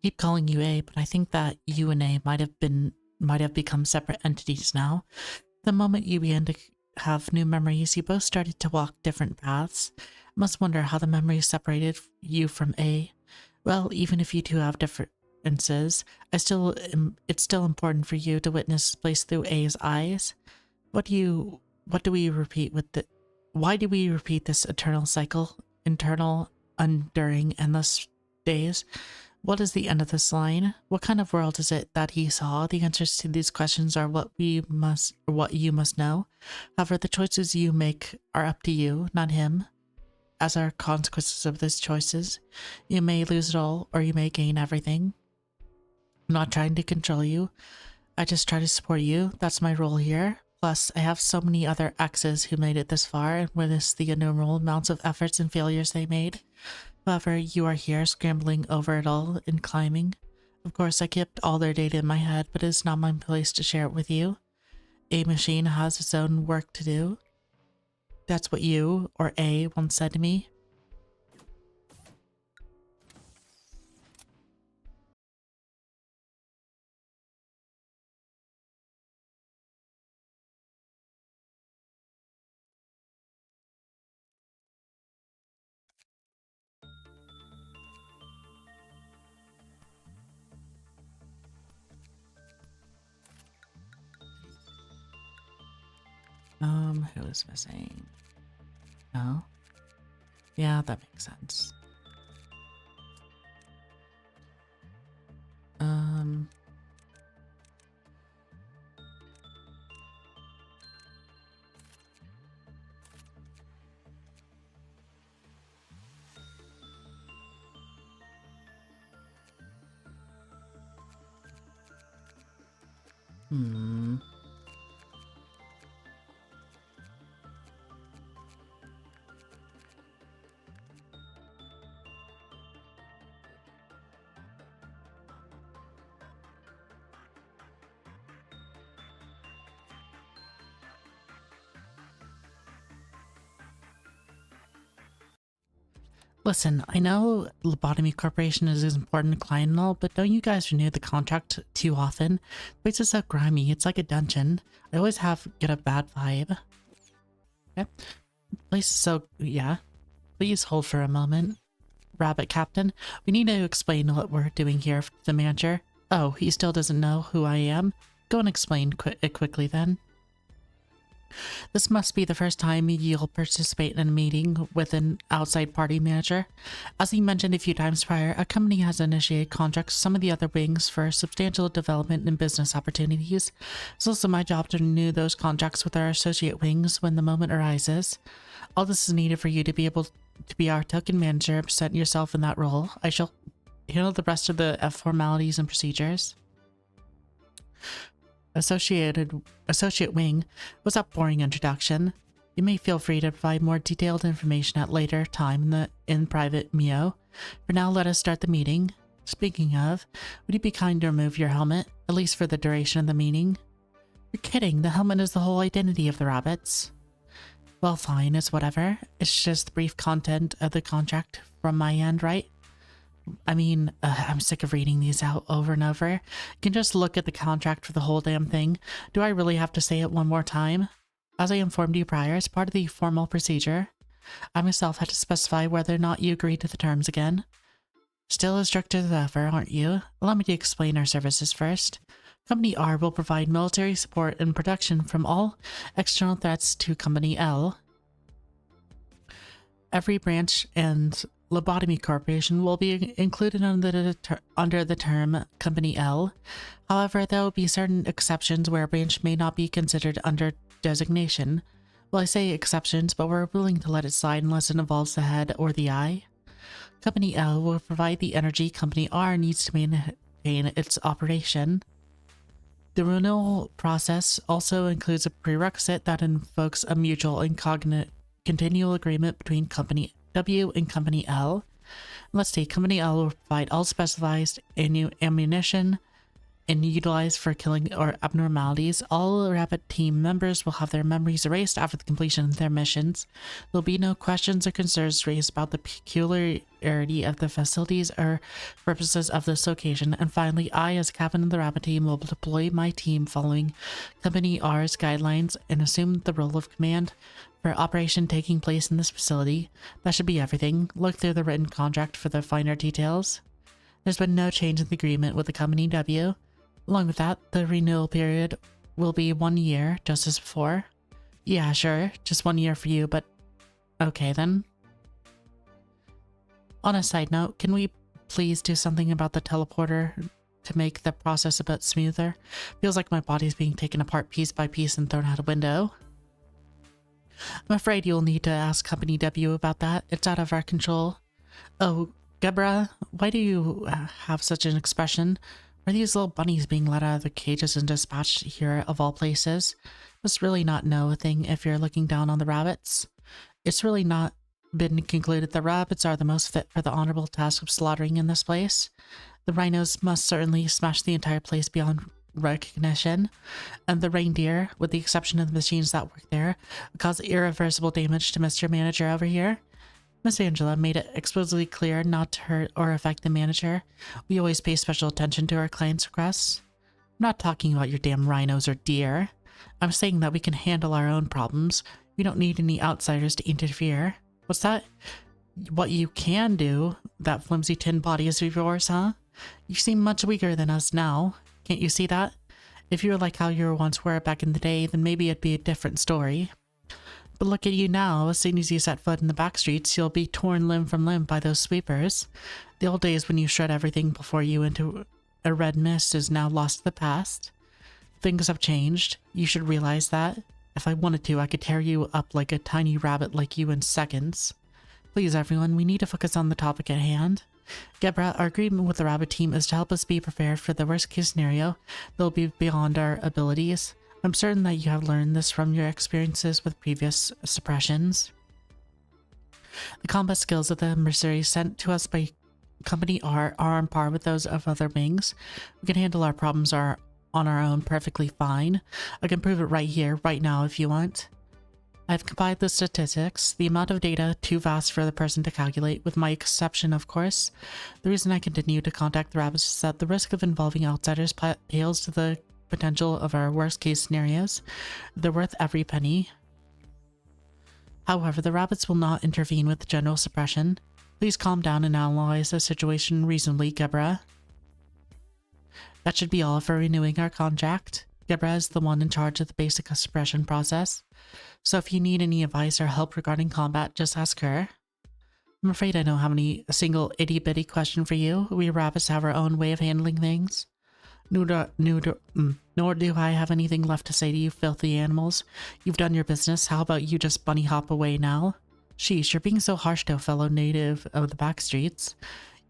keep calling you A, but I think that you and A might have become separate entities now. The moment you began to have new memories, you both started to walk different paths. I must wonder how the memories separated you from A. Well, even if you two have differences, it's still important for you to witness this place through A's eyes. What do we repeat with the? Why do we repeat this eternal cycle? Eternal, enduring, endless days? What is the end of this line? What kind of world is it that he saw? The answers to these questions are what you must know. However, the choices you make are up to you, not him. As are consequences of these choices, you may lose it all, or you may gain everything. I'm not trying to control you. I just try to support you. That's my role here. Plus, I have so many other exes who made it this far and witnessed the innumerable amounts of efforts and failures they made. However, you are here scrambling over it all and climbing. Of course, I kept all their data in my head, but it's not my place to share it with you. A machine has its own work to do. That's what you, or A, once said to me. Who is missing? No? Yeah, that makes sense. Listen, I know Lobotomy Corporation is an important client and all, but don't you guys renew the contract too often? The place is so grimy, it's like a dungeon. I always get a bad vibe. Okay. The place is so, yeah. Please hold for a moment. Rabbit Captain, we need to explain what we're doing here to the manager. Oh, he still doesn't know who I am? Go and explain it quickly then. This must be the first time you'll participate in a meeting with an outside party manager. As he mentioned a few times prior, a company has initiated contracts with some of the other wings for substantial development and business opportunities. It's also my job to renew those contracts with our associate wings when the moment arises. All this is needed for you to be able to be our token manager and present yourself in that role. I shall handle the rest of the formalities and procedures. Associate Wing, what's that boring introduction? You may feel free to provide more detailed information at later time in private, Mio. For now, let us start the meeting. Speaking of, would you be kind to remove your helmet, at least for the duration of the meeting? You're kidding, the helmet is the whole identity of the rabbits. Well, fine, it's whatever. It's just the brief content of the contract from my end, right? I mean, I'm sick of reading these out over and over. You can just look at the contract for the whole damn thing. Do I really have to say it one more time? As I informed you prior, as part of the formal procedure, I myself had to specify whether or not you agreed to the terms again. Still as strict as ever, aren't you? Allow me to explain our services first. Company R will provide military support and protection from all external threats to Company L. Every branch and Lobotomy Corporation will be included under the term Company L. However, there will be certain exceptions where a branch may not be considered under designation. Well, I say exceptions, but we're willing to let it slide unless it involves the head or the eye. Company L will provide the energy Company R needs to maintain its operation. The renewal process also includes a prerequisite that invokes a mutual and continual agreement between Company W and Company L. Let's see, Company L will provide all specialized ammunition, and utilized for killing or abnormalities. All rabbit team members will have their memories erased after the completion of their missions. There'll be no questions or concerns raised about the peculiarity of the facilities or purposes of this location. And finally, I, as captain of the rabbit team, will deploy my team following Company R's guidelines and assume the role of command for operation taking place in this facility. That should be everything. Look through the written contract for the finer details. There's been no change in the agreement with the Company W. Along with that, the renewal period will be 1 year, just as before. Yeah, sure, just 1 year for you, but okay then. On a side note, can we please do something about the teleporter to make the process a bit smoother? Feels like my body's being taken apart piece by piece and thrown out a window. I'm afraid you'll need to ask Company W about that. It's out of our control. Oh, Gebura, why do you have such an expression? Are these little bunnies being let out of their cages and dispatched here of all places? Must really not know a thing if you're looking down on the rabbits. It's really not been concluded that rabbits are the most fit for the honorable task of slaughtering in this place. The rhinos must certainly smash the entire place beyond recognition, and the reindeer, with the exception of the machines that work there, cause irreversible damage to Mr. Manager over here. Miss Angela made it explicitly clear not to hurt or affect the manager. We always pay special attention to our clients' requests. I'm not talking about your damn rhinos or deer. I'm saying that we can handle our own problems. We don't need any outsiders to interfere. What's that? What you can do? That flimsy tin body is yours, huh? You seem much weaker than us now. Can't you see that? If you were like how you once were back in the day, then maybe it'd be a different story. But look at you now. As soon as you set foot in the back streets, you'll be torn limb from limb by those sweepers. The old days when you shred everything before you into a red mist is now lost to the past. Things have changed. You should realize that. If I wanted to, I could tear you up like a tiny rabbit like you in seconds. Please, everyone, we need to focus on the topic at hand. Gebura, our agreement with the rabbit team is to help us be prepared for the worst case scenario that will be beyond our abilities. I'm certain that you have learned this from your experiences with previous suppressions. The combat skills of the mercenaries sent to us by Company R are on par with those of other wings. We can handle our problems on our own perfectly fine. I can prove it right here, right now if you want. I've compiled the statistics, the amount of data too vast for the person to calculate, with my exception, of course. The reason I continue to contact the rabbits is that the risk of involving outsiders pales to the potential of our worst case scenarios. They're worth every penny. However, the rabbits will not intervene with general suppression. Please calm down and analyze the situation reasonably, Gebura. That should be all for renewing our contract. Gebura is the one in charge of the basic suppression process, so if you need any advice or help regarding combat, just ask her. I'm afraid I don't have a single itty-bitty question for you. We rabbits have our own way of handling things. Nor do I have anything left to say to you filthy animals. You've done your business. How about you just bunny hop away now? Sheesh, you're being so harsh to a fellow native of the back streets.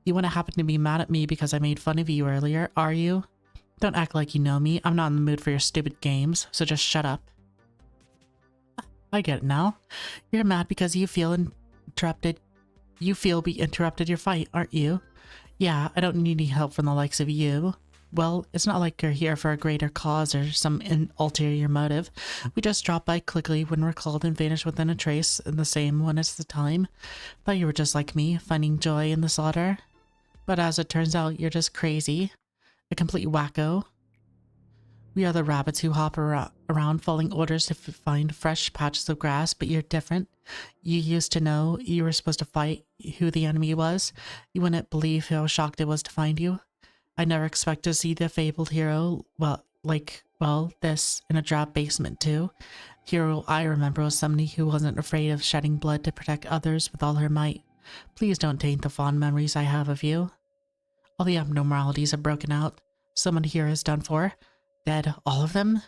You wouldn't happen to be mad at me because I made fun of you earlier, are you? Don't act like you know me. I'm not in the mood for your stupid games, so just shut up. I get it now. You're mad because you feel interrupted. You feel we interrupted your fight, aren't you? Yeah, I don't need any help from the likes of you. Well, it's not like you're here for a greater cause or some ulterior motive. We just drop by quickly when we're called and vanish within a trace in the same one as the time. Thought you were just like me, finding joy in the slaughter. But as it turns out, you're just crazy. A complete wacko. We are the rabbits who hop around following orders to find fresh patches of grass, but you're different. You used to know you were supposed to fight who the enemy was. You wouldn't believe how shocked it was to find you. I never expect to see the fabled hero, this in a drab basement too. Hero I remember was somebody who wasn't afraid of shedding blood to protect others with all her might. Please don't taint the fond memories I have of you. All the abnormalities have broken out. Someone here is done for. Dead, all of them?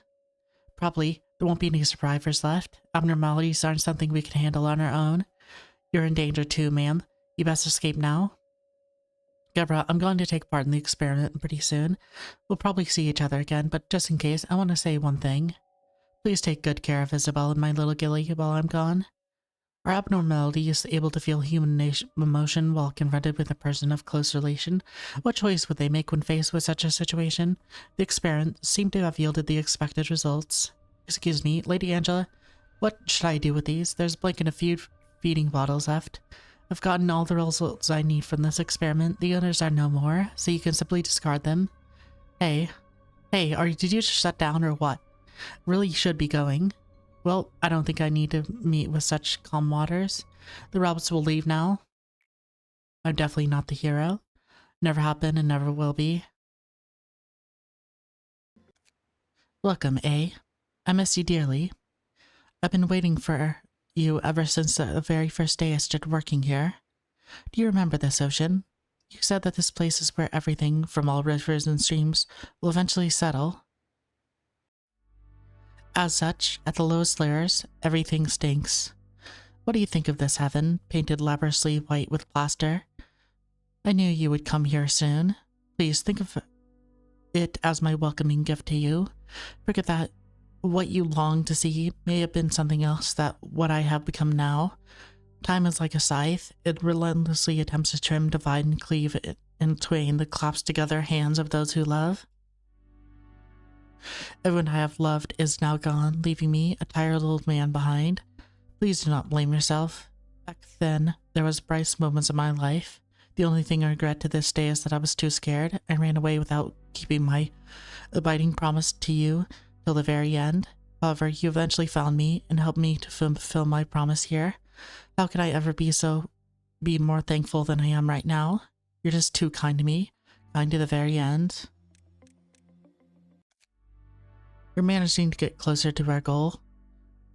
Probably. There won't be any survivors left. Abnormalities aren't something we can handle on our own. You're in danger too, ma'am. You best escape now. Gebura, I'm going to take part in the experiment pretty soon. We'll probably see each other again, but just in case, I want to say one thing. Please take good care of Isabel and my little Gilly while I'm gone. Our abnormality is able to feel human emotion while confronted with a person of close relation. What choice would they make when faced with such a situation? The experiment seemed to have yielded the expected results. Excuse me, Lady Angela, what should I do with these? There's a blank and a few feeding bottles left. I've gotten all the results I need from this experiment. The owners are no more, so you can simply discard them. Hey, did you just shut down or what? Really should be going. Well, I don't think I need to meet with such calm waters. The rabbits will leave now. I'm definitely not the hero. Never have been and never will be. Welcome, A. I miss you dearly. I've been waiting for you ever since the very first day I started working here. Do you remember this, Ocean? You said that this place is where everything from all rivers and streams will eventually settle. As such, at the lowest layers, everything stinks. What do you think of this heaven, painted laboriously white with plaster? I knew you would come here soon. Please think of it as my welcoming gift to you. Forget that what you long to see may have been something else that what I have become now. Time is like a scythe. It relentlessly attempts to trim, divide, and cleave it in twain the clasped together hands of those who love. Everyone I have loved is now gone, leaving me, a tired old man, behind. Please do not blame yourself. Back then, there was bright moments in my life. The only thing I regret to this day is that I was too scared. I ran away without keeping my abiding promise to you till the very end. However, you eventually found me and helped me to fulfill my promise here. How could I ever be more thankful than I am right now? You're just too kind to me, kind to the very end. We're managing to get closer to our goal.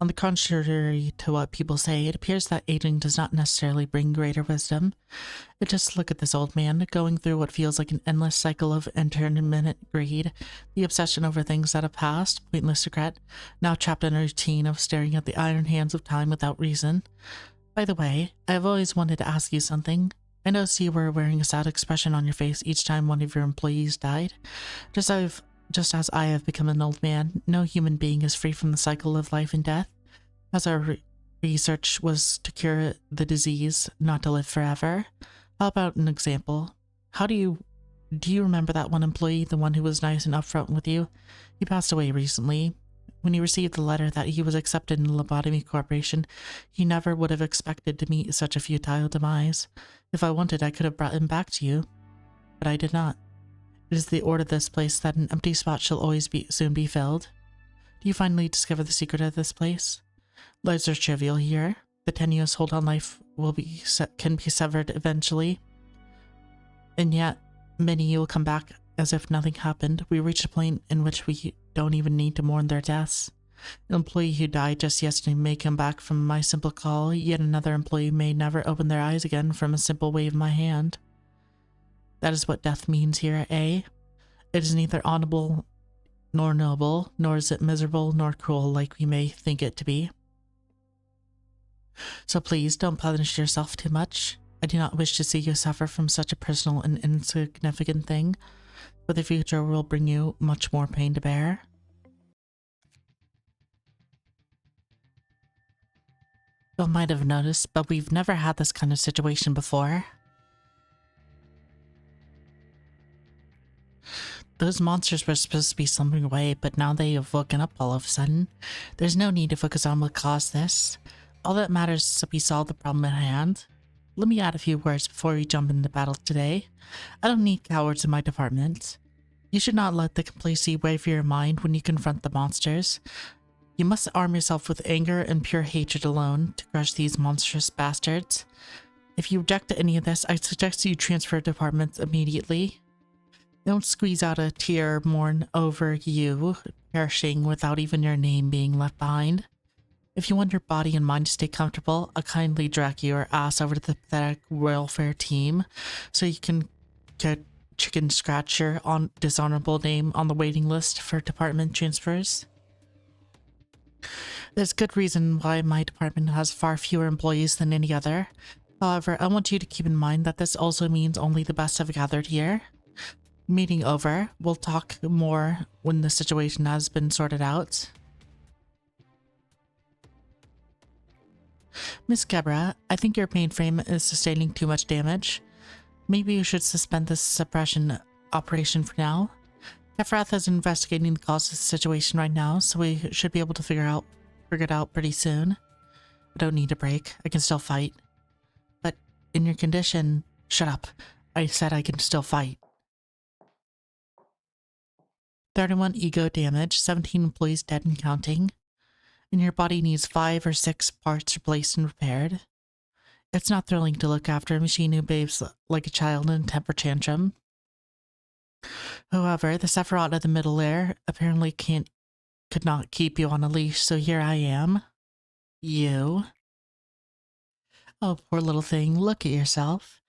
On the contrary to what people say, it appears that aging does not necessarily bring greater wisdom. But just look at this old man, going through what feels like an endless cycle of intermittent greed, the obsession over things that have passed, pointless regret, now trapped in a routine of staring at the iron hands of time without reason. By the way, I've always wanted to ask you something. I noticed you were wearing a sad expression on your face each time one of your employees died. Just as I have become an old man, no human being is free from the cycle of life and death. As our research was to cure the disease, not to live forever. How about an example? Do you remember that one employee, the one who was nice and upfront with you? He passed away recently. When he received the letter that he was accepted in the Lobotomy Corporation, he never would have expected to meet such a futile demise. If I wanted, I could have brought him back to you, but I did not. It is the order of this place that an empty spot shall always soon be filled. Do you finally discover the secret of this place? Lives are trivial here. The tenuous hold on life can be severed eventually. And yet, many will come back as if nothing happened. We reach a point in which we don't even need to mourn their deaths. An employee who died just yesterday may come back from my simple call, yet another employee may never open their eyes again from a simple wave of my hand. That is what death means here, eh? It is neither honorable nor noble, nor is it miserable nor cruel like we may think it to be. So please don't punish yourself too much. I do not wish to see you suffer from such a personal and insignificant thing, for the future will bring you much more pain to bear. You might have noticed, but we've never had this kind of situation before. Those monsters were supposed to be slumbering away, but now they have woken up all of a sudden. There's no need to focus on what caused this. All that matters is that we solve the problem at hand. Let me add a few words before we jump into battle today. I don't need cowards in my department. You should not let the complacency weigh for your mind when you confront the monsters. You must arm yourself with anger and pure hatred alone to crush these monstrous bastards. If you object to any of this, I suggest you transfer departments immediately. Don't squeeze out a tear mourn over you perishing without even your name being left behind. If you want your body and mind to stay comfortable, I'll kindly drag your ass over to the pathetic welfare team so you can get chicken scratch your dishonorable name on the waiting list for department transfers. There's good reason why my department has far fewer employees than any other. However, I want you to keep in mind that this also means only the best have gathered here. Meeting over, we'll talk more when the situation has been sorted out. Miss Gebura, I think your mainframe is sustaining too much damage. Maybe you should suspend this suppression operation for now. Kefrath is investigating the cause of the situation right now, so we should be able to figure it out pretty soon. I don't need a break. I can still fight. But in your condition, shut up. I said I can still fight. 31 ego damage, 17 employees dead and counting. And your body needs 5 or 6 parts replaced and repaired. It's not thrilling to look after a machine who behaves like a child in a temper tantrum. However, the Sephiroth of the middle layer apparently could not keep you on a leash, so here I am. You. Oh, poor little thing, look at yourself.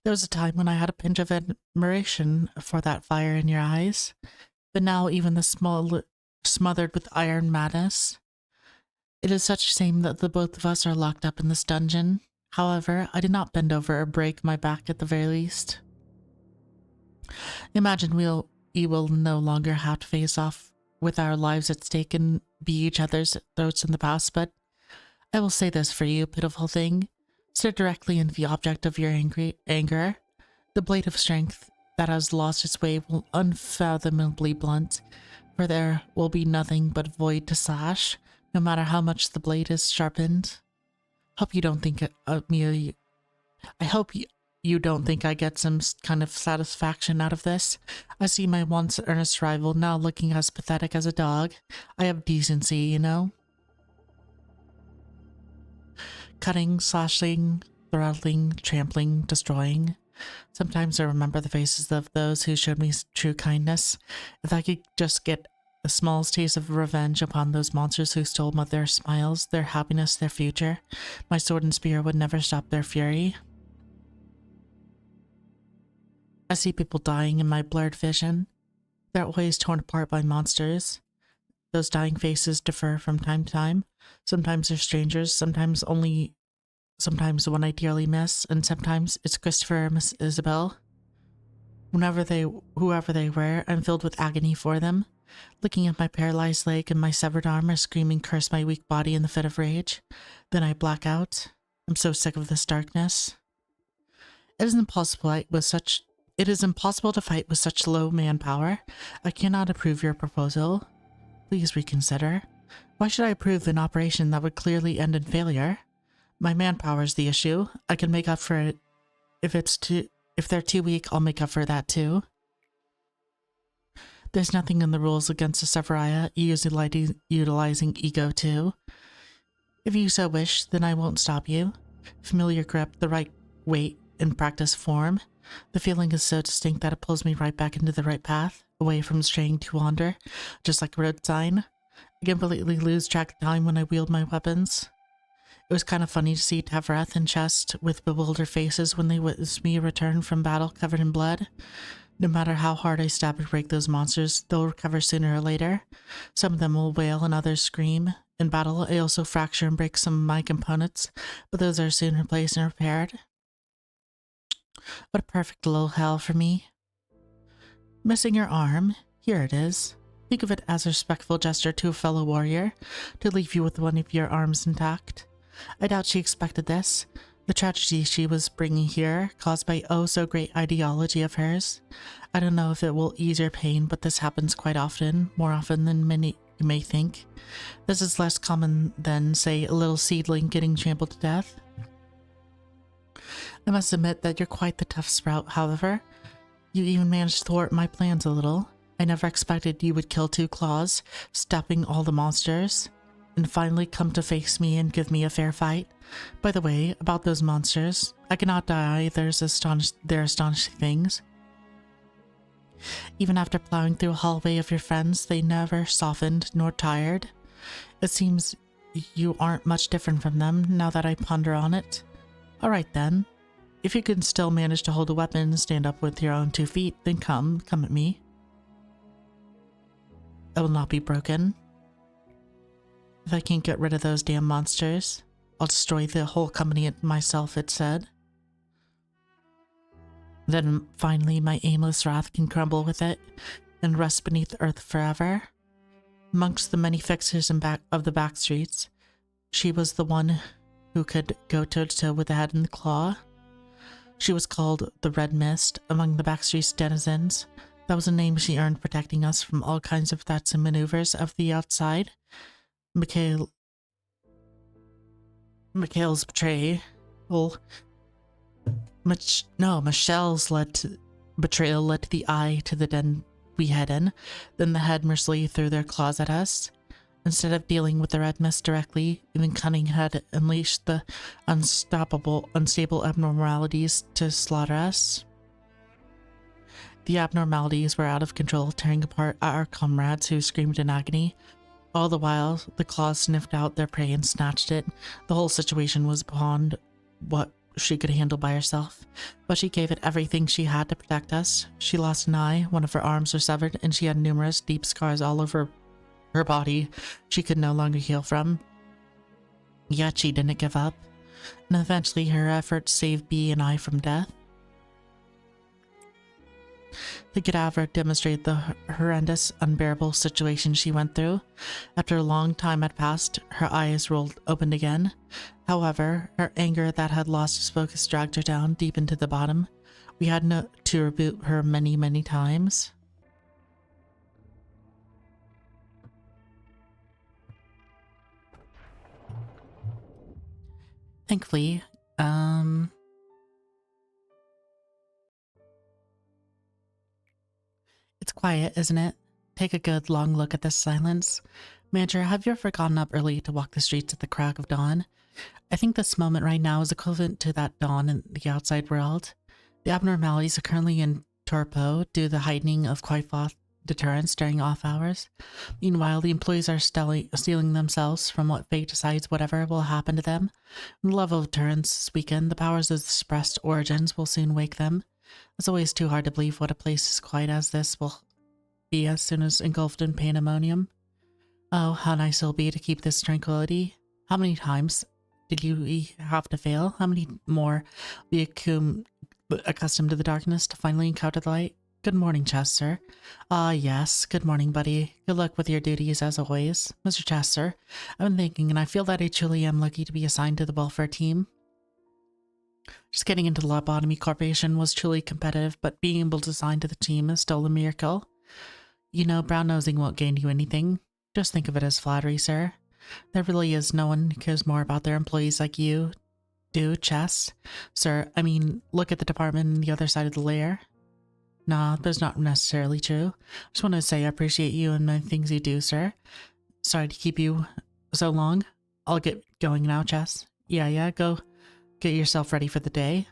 There was a time when I had a pinch of admiration for that fire in your eyes, but now even the smothered with iron madness. It is such a shame that the both of us are locked up in this dungeon. However, I did not bend over or break my back at the very least. Imagine we will no longer have to face off with our lives at stake and be each other's throats in the past, but I will say this for you, pitiful thing. Stare directly into the object of your anger. The blade of strength that has lost its way will unfathomably blunt, for there will be nothing but void to slash, no matter how much the blade is sharpened. Hope you don't think I hope you don't think I get some kind of satisfaction out of this. I see my once earnest rival now looking as pathetic as a dog. I have decency, you know? Cutting, slashing, throttling, trampling, destroying. Sometimes I remember the faces of those who showed me true kindness. If I could just get the smallest taste of revenge upon those monsters who stole their smiles, their happiness, their future, my sword and spear would never stop their fury. I see people dying in my blurred vision. They're always torn apart by monsters. Those dying faces differ from time to time. Sometimes they're strangers, sometimes one I dearly miss, and sometimes it's Christopher or Miss Isabel. Whoever they were, I'm filled with agony for them. Looking at my paralyzed leg and my severed arm, I scream and curse my weak body in the fit of rage. Then I black out. I'm so sick of this darkness. It is impossible to fight with such low manpower. I cannot approve your proposal. Please reconsider. Why should I approve an operation that would clearly end in failure? My manpower is the issue. I can make up for it. If they're too weak, I'll make up for that too. There's nothing in the rules against a Sephiroth utilizing ego too. If you so wish, then I won't stop you. Familiar grip, the right weight, and practice form. The feeling is so distinct that it pulls me right back into the right path, away from straying to wander, just like a road sign. I completely lose track of time when I wield my weapons. It was kind of funny to see Tevreth and Chest with bewildered faces when they witnessed me return from battle covered in blood. No matter how hard I stab and break those monsters, they'll recover sooner or later. Some of them will wail and others scream. In battle, I also fracture and break some of my components, but those are soon replaced and repaired. What a perfect little hell for me. Missing your arm? Here it is. Think of it as a respectful gesture to a fellow warrior, to leave you with one of your arms intact. I doubt she expected this. The tragedy she was bringing here, caused by so great ideology of hers. I don't know if it will ease your pain, but this happens quite often, more often than many you may think. This is less common than, say, a little seedling getting trampled to death. I must admit that you're quite the tough sprout, however. You even managed to thwart my plans a little. I never expected you would kill 2 claws, stopping all the monsters, and finally come to face me and give me a fair fight. By the way, about those monsters, I cannot die. They're astonishing things. Even after plowing through a hallway of your friends, they never softened nor tired. It seems you aren't much different from them, now that I ponder on it. Alright then. If you can still manage to hold a weapon and stand up with your own 2 feet, then come at me. I will not be broken. If I can't get rid of those damn monsters, I'll destroy the whole company myself, it said. Then finally my aimless wrath can crumble with it and rest beneath the earth forever. Amongst the many fixers of the back streets, she was the one who could go toe-to-toe with the head and the claw. She was called the Red Mist among the backstreet's denizens. That was a name she earned protecting us from all kinds of threats and maneuvers of the outside. Michelle's betrayal led to the eye to the den we hid in. Then the head mercilessly threw their claws at us. Instead of dealing with the Red Mist directly, even Cunning had unleashed the unstable abnormalities to slaughter us. The abnormalities were out of control, tearing apart our comrades who screamed in agony. All the while, the claws sniffed out their prey and snatched it. The whole situation was beyond what she could handle by herself, but she gave it everything she had to protect us. She lost an eye, one of her arms was severed, and she had numerous deep scars all over her body she could no longer heal from. Yet she didn't give up, and eventually her efforts saved B and I from death. The cadaver demonstrated the horrendous, unbearable situation she went through. After a long time had passed, her eyes rolled open again. However, her anger that had lost its focus dragged her down deep into the bottom. We had to reboot her many, many times. Thankfully, it's quiet, isn't it? Take a good long look at this silence. Manager, have you ever gotten up early to walk the streets at the crack of dawn? I think this moment right now is equivalent to that dawn in the outside world. The abnormalities are currently in torpor due to the heightening of Quaifoth deterrence during off hours. Meanwhile, the employees are stealing themselves from what fate decides whatever will happen to them. When the level of deterrence is weakened, the powers of the suppressed origins will soon wake them. It's always too hard to believe what a place as quiet as this will be as soon as engulfed in pandemonium. Oh, how nice it'll be to keep this tranquility. How many times did you have to fail? How many more be accustomed to the darkness to finally encounter the light? Good morning, Chester. Ah, yes. Good morning, buddy. Good luck with your duties as always. Mr. Chester, I've been thinking, and I feel that I truly am lucky to be assigned to the welfare team. Just getting into the Lobotomy Corporation was truly competitive, but being able to assign to the team is still a miracle. You know, brown-nosing won't gain you anything. Just think of it as flattery, sir. There really is no one who cares more about their employees like you do, Chess. Sir, I mean, look at the department on the other side of the layer. Nah, that's not necessarily true. I just want to say I appreciate you and the things you do, sir. Sorry to keep you so long. I'll get going now, Chess. Yeah, go get yourself ready for the day.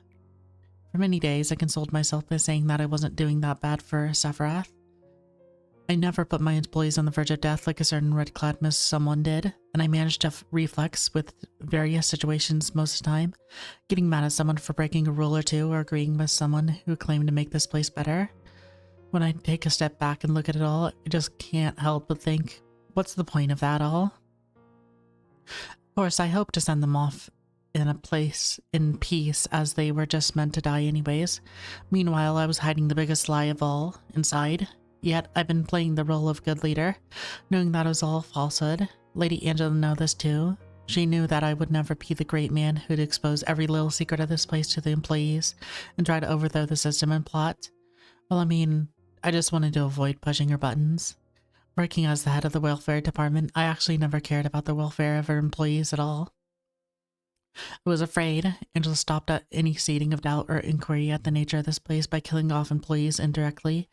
For many days, I consoled myself by saying that I wasn't doing that bad for Sephiroth. I never put my employees on the verge of death like a certain red-clad miss someone did, and I managed to reflex with various situations most of the time, getting mad at someone for breaking a rule or two or agreeing with someone who claimed to make this place better. When I take a step back and look at it all, I just can't help but think, what's the point of that all? Of course, I hope to send them off in a place in peace, as they were just meant to die anyways. Meanwhile, I was hiding the biggest lie of all inside. Yet, I've been playing the role of good leader, knowing that it was all falsehood. Lady Angela knew this too. She knew that I would never be the great man who'd expose every little secret of this place to the employees and try to overthrow the system and plot. Well, I mean, I just wanted to avoid pushing her buttons. Working as the head of the welfare department, I actually never cared about the welfare of her employees at all. I was afraid. Angela stopped at any seeding of doubt or inquiry at the nature of this place by killing off employees indirectly,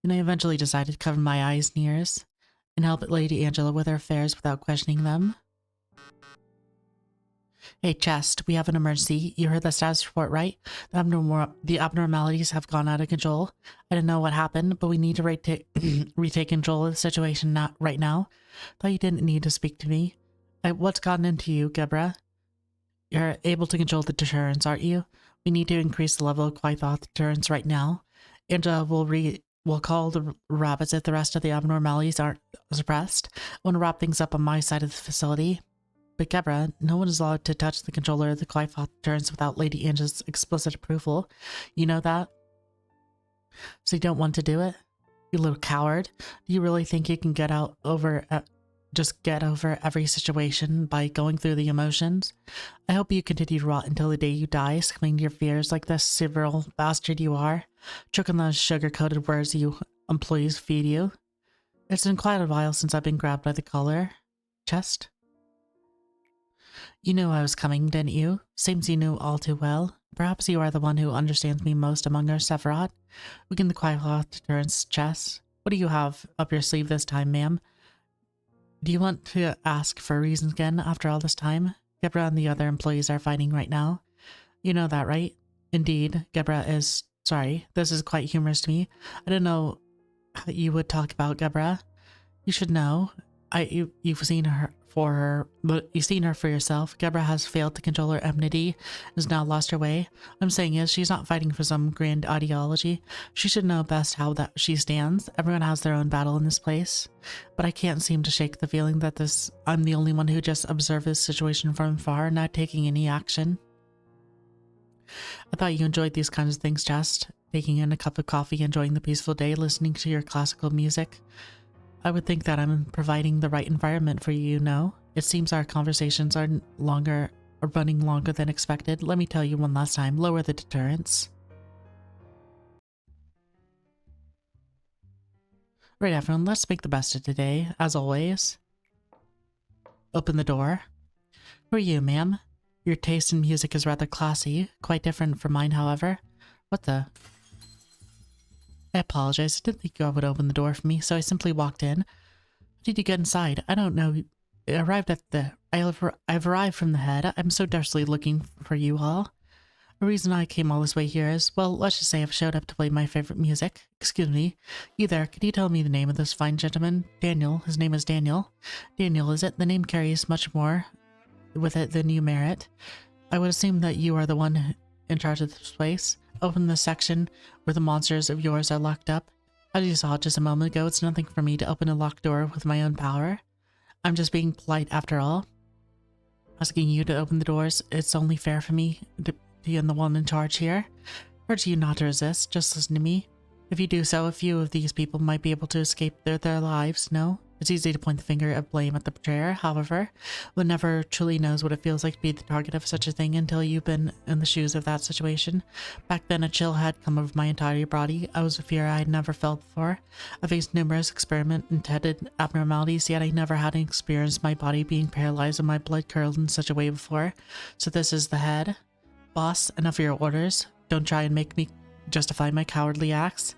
and I eventually decided to cover my eyes and ears and help Lady Angela with her affairs without questioning them. Hey, Chest, we have an emergency. You heard the status report, right? The abnormalities have gone out of control. I don't know what happened, but we need to retake control of the situation right now. Thought you didn't need to speak to me. What's gotten into you, Gebura? You're able to control the deterrence, aren't you? We need to increase the level of Quaifoth deterrence right now. Angela will call the rabbits if the rest of the abnormalities aren't suppressed. I want to wrap things up on my side of the facility. But Gebura, no one is allowed to touch the controller of the Quaifoth deterrence without Lady Angela's explicit approval. You know that? So you don't want to do it? You little coward. Do you really think you can get out over just get over every situation by going through the emotions. I hope you continue to rot until the day you die, succumbing to your fears like the cerebral bastard you are, choking those sugar-coated words you employees feed you. It's been quite a while since I've been grabbed by the collar. Chest? You knew I was coming, didn't you? Seems you knew all too well. Perhaps you are the one who understands me most among our Sephiroth. Weaken the quiet cloth deterrence chest. What do you have up your sleeve this time, ma'am? Do you want to ask for reasons again after all this time? Gebura and the other employees are fighting right now. You know that, right? Indeed, Gebura is... Sorry, this is quite humorous to me. I didn't know you would talk about Gebura. You should know. You've seen her for yourself. Gebura has failed to control her enmity and has now lost her way. What I'm saying is, she's not fighting for some grand ideology. She should know best how that she stands. Everyone has their own battle in this place. But I can't seem to shake the feeling that I'm the only one who just observed this situation from afar, not taking any action. I thought you enjoyed these kinds of things, Just. Taking in a cup of coffee, enjoying the peaceful day, listening to your classical music. I would think that I'm providing the right environment for you, no? It seems our conversations are running longer than expected. Let me tell you one last time, lower the deterrence. Right, everyone, let's make the best of today, as always. Open the door. Who are you, ma'am? Your taste in music is rather classy, quite different from mine, however. What the... I apologize, I didn't think you would open the door for me, so I simply walked in. How did you get inside? I don't know. I've arrived from the head. I'm so desperately looking for you all. The reason I came all this way here is, well, let's just say I've showed up to play my favorite music. Excuse me. You there, could you tell me the name of this fine gentleman? Daniel. His name is Daniel. Daniel, is it? The name carries much more with it than you merit. I would assume that you are the one in charge of this place. Open the section where the monsters of yours are locked up. As you saw just a moment ago, it's nothing for me to open a locked door with my own power. I'm just being polite after all. Asking you to open the doors, it's only fair for me to be the one in charge here. Urge you not to resist, just listen to me. If you do so, a few of these people might be able to escape their lives, no? It's easy to point the finger of blame at the betrayer, however. One never truly knows what it feels like to be the target of such a thing until you've been in the shoes of that situation. Back then, a chill had come over my entire body. I was a fear I had never felt before. I faced numerous experiment-intended abnormalities, yet I never had experienced my body being paralyzed and my blood curdled in such a way before. So this is the head. Boss, enough of your orders. Don't try and make me justify my cowardly acts.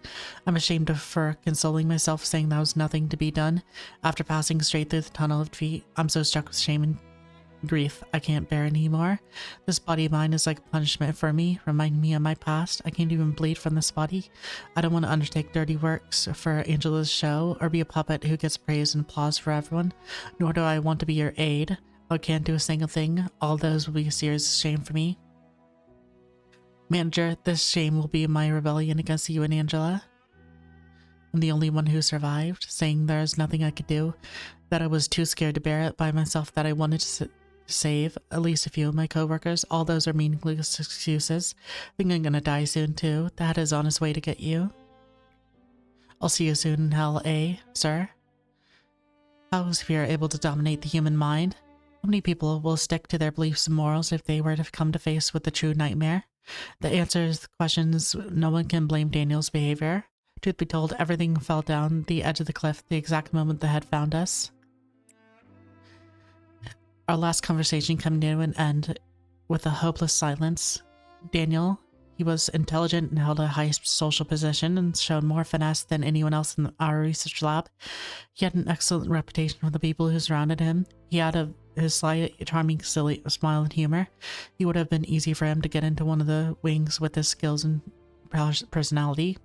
I'm ashamed for consoling myself saying there was nothing to be done. After passing straight through the tunnel of defeat, I'm so struck with shame and grief I can't bear anymore. This body of mine is like a punishment for me, reminding me of my past. I can't even bleed from this body. I don't want to undertake dirty works for Angela's show or be a puppet who gets praise and applause for everyone, nor do I want to be your aide. I can't do a single thing. All those will be a serious shame for me. Manager, this shame will be my rebellion against you and Angela. I'm the only one who survived, saying there's nothing I could do, that I was too scared to bear it by myself, that I wanted to save at least a few of my co-workers. All those are meaningless excuses. I think I'm gonna die soon too. That is on his way to get you. I'll see you soon in hell, sir? How is fear able to dominate the human mind? How many people will stick to their beliefs and morals if they were to come to face with the true nightmare? The answer is the questions. No one can blame Daniel's behavior. Truth be told, everything fell down the edge of the cliff the exact moment the head found us. Our last conversation came to an end with a hopeless silence. Daniel, he was intelligent and held a high social position and showed more finesse than anyone else in our research lab. He had an excellent reputation with the people who surrounded him. He had his sly, charming, silly smile and humor. It would have been easy for him to get into one of the wings with his skills and personality.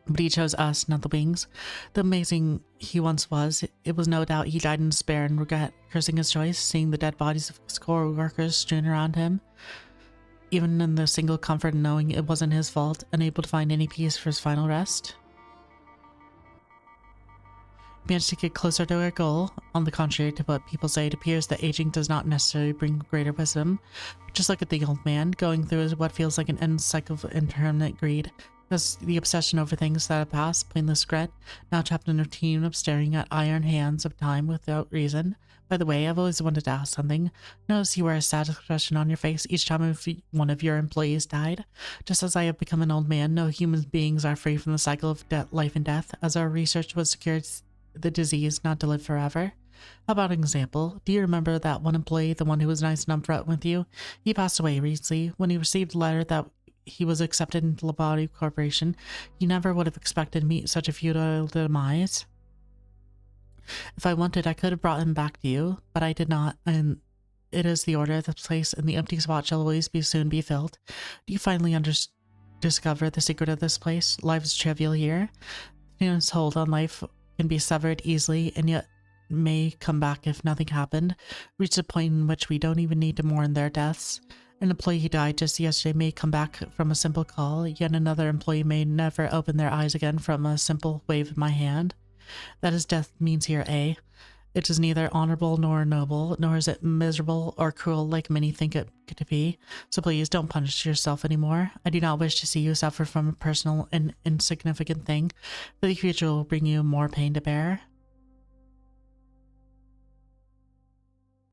But he chose us, not the wings. The amazing he once was, it was no doubt he died in despair and regret, cursing his choice, seeing the dead bodies of his co-workers strewn around him. Even in the single comfort of knowing it wasn't his fault, unable to find any peace for his final rest. Managed to get closer to our goal. On the contrary to what people say, it appears that aging does not necessarily bring greater wisdom. Just look at the old man, going through what feels like an end cycle of interminate greed. Does the obsession over things that have passed, pointless regret, now trapped in a routine of staring at iron hands of time without reason? By the way, I've always wanted to ask something. Notice you wear a sad expression on your face each time one of your employees died. Just as I have become an old man, no human beings are free from the cycle of life and death, as our research was secured the disease not to live forever. How about an example? Do you remember that one employee, the one who was nice and upfront with you? He passed away recently. When he received a letter that he was accepted into Lobotomy Corporation, you never would have expected to meet such a futile demise. If I wanted, I could have brought him back to you, but I did not, and it is the order of the place, and the empty spot shall always soon be filled. Do you finally discover the secret of this place? Life is trivial here. Its hold on life can be severed easily, and yet may come back if nothing happened. Reach a point in which we don't even need to mourn their deaths. An employee who died just yesterday may come back from a simple call, yet another employee may never open their eyes again from a simple wave of my hand. That is death means here, eh? It is neither honorable nor noble, nor is it miserable or cruel like many think it to be. So please don't punish yourself anymore. I do not wish to see you suffer from a personal and insignificant thing, but the future will bring you more pain to bear.